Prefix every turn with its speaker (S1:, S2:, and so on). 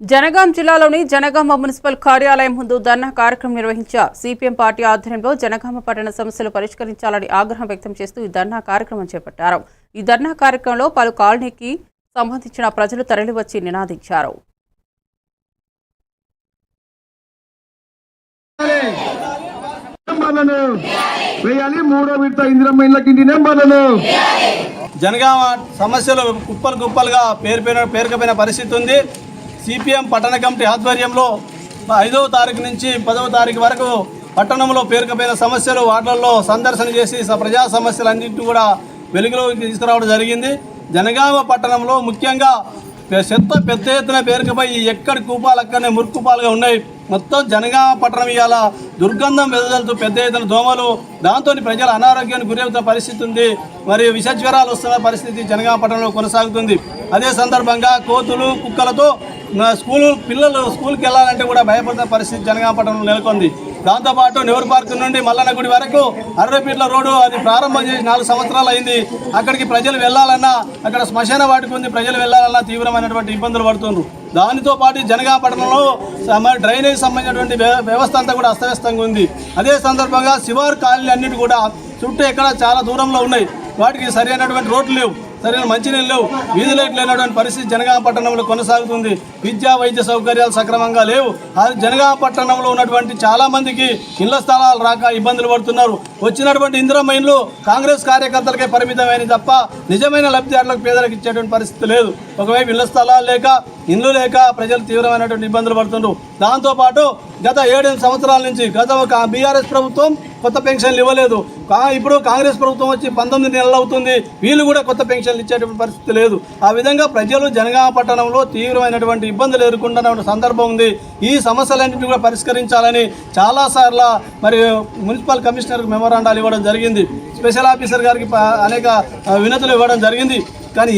S1: జనగాం జిల్లాలోని జనగామ మున్సిపల్ కార్యాలయం ముందు ధర్నా కార్యక్రమం నిర్వహించారు. సిపిఎం పార్టీ ఆధ్వర్యంలో జనగామ పట్టణ సమస్యలు పరిష్కరించాలని ఆగ్రహం వ్యక్తం చేస్తూ ఈ ధర్నా కార్యక్రమం చేపట్టారు. ఈ ధర్నా కార్యక్రమంలో పలు కాలనీకి సంబంధించిన ప్రజలు తరలివచ్చి నినాదించారు.
S2: జనగామ సమస్యలు కుప్పలుగా పేరుకపోయిన పరిస్థితి ఉంది. సిపిఎం పట్టణ కమిటీ ఆధ్వర్యంలో 5వ తారీఖు నుంచి 10వ తారీఖు వరకు పట్టణంలో పేరుకపోయిన సమస్యలు వార్డులలో సందర్శన చేసి ప్రజా సమస్యలన్నింటినీ కూడా వెలుగులోకి తీసుకురావడం జరిగింది. జనగామ పట్టణంలో ముఖ్యంగా చెత్త పెద్ద ఎత్తున పేరుకుపోయి ఎక్కడి కూపాలు అక్కడనే మురుకుపాలుగా ఉన్నాయి. మొత్తం జనగామ పట్టణం ఇవాళ దుర్గంధం వెదజల్లుతూ పెద్ద ఎత్తున దోమలు, దాంతో ప్రజల అనారోగ్యానికి గురవుతున్న పరిస్థితి ఉంది. మరియు విషజ్వరాలు వస్తున్న పరిస్థితి జనగామ పట్టణంలో కొనసాగుతుంది. అదే సందర్భంగా కోతులు కుక్కలతో పిల్లలు స్కూల్కి వెళ్ళాలంటే కూడా భయపడుతున్న పరిస్థితి జనగామ పట్టణంలో నెలకొంది. దాంతోపాటు నెహ్రూ పార్క్ నుండి మల్లన్న గుడి వరకు 60 ఫీట్ల రోడ్డు అది ప్రారంభం చేసి 4 సంవత్సరాలు అయింది. అక్కడికి ప్రజలు వెళ్ళాలన్నా, అక్కడ శ్మశాన వాటికి ఉంది, ప్రజలు వెళ్ళాలన్నా తీవ్రమైనటువంటి ఇబ్బందులు పడుతున్నారు. దానితో పాటు జనగామ పట్టణంలో డ్రైనేజ్ సంబంధించినటువంటి వ్యవస్థ అంతా కూడా అస్తవ్యస్తంగా ఉంది. అదే సందర్భంగా శివారు కాలనీ అన్నిటి కూడా చుట్టూ ఎక్కడ చాలా దూరంలో ఉన్నాయి. వాటికి సరైనటువంటి రోడ్లు లేవు, సరైన మంచినీళ్ళు లేవు, వీధి లైట్లు లేనటువంటి పరిస్థితి జనగామ పట్టణంలో కొనసాగుతుంది. విద్యా వైద్య సౌకర్యాలు సక్రమంగా లేవు. జనగామ పట్టణంలో ఉన్నటువంటి చాలా మందికి ఇళ్ల స్థలాలు రాక ఇబ్బందులు పడుతున్నారు. వచ్చినటువంటి ఇందిరమ్మ ఇండ్లు కాంగ్రెస్ కార్యకర్తలకే పరిమితమైన తప్ప నిజమైన లబ్ధిదారులకు పేదలకు ఇచ్చేటువంటి పరిస్థితి లేదు. ఒకవైపు ఇళ్ల స్థలాలు లేక, ఇండ్లు లేక ప్రజలు తీవ్రమైనటువంటి ఇబ్బందులు పడుతున్నారు. దాంతోపాటు గత 7 సంవత్సరాల నుంచి బీఆర్ఎస్ ప్రభుత్వం కొత్త పెన్షన్లు ఇవ్వలేదు. ఇప్పుడు కాంగ్రెస్ ప్రభుత్వం వచ్చి 19 నెలలు అవుతుంది, వీళ్ళు కూడా కొత్త పెన్షన్లు ఇచ్చేటువంటి పరిస్థితి లేదు. ఆ విధంగా ప్రజలు జనగామ పట్టణంలో తీవ్రమైనటువంటి ఇబ్బందులు ఎదుర్కొంటున్న సందర్భం ఉంది. ఈ సమస్యలన్నింటినీ కూడా పరిష్కరించాలని చాలాసార్లు మరి మున్సిపల్ కమిషనర్కి మెమోరాండాలు ఇవ్వడం జరిగింది. స్పెషల్ ఆఫీసర్ గారికి అనేక వినతులు ఇవ్వడం జరిగింది. కానీ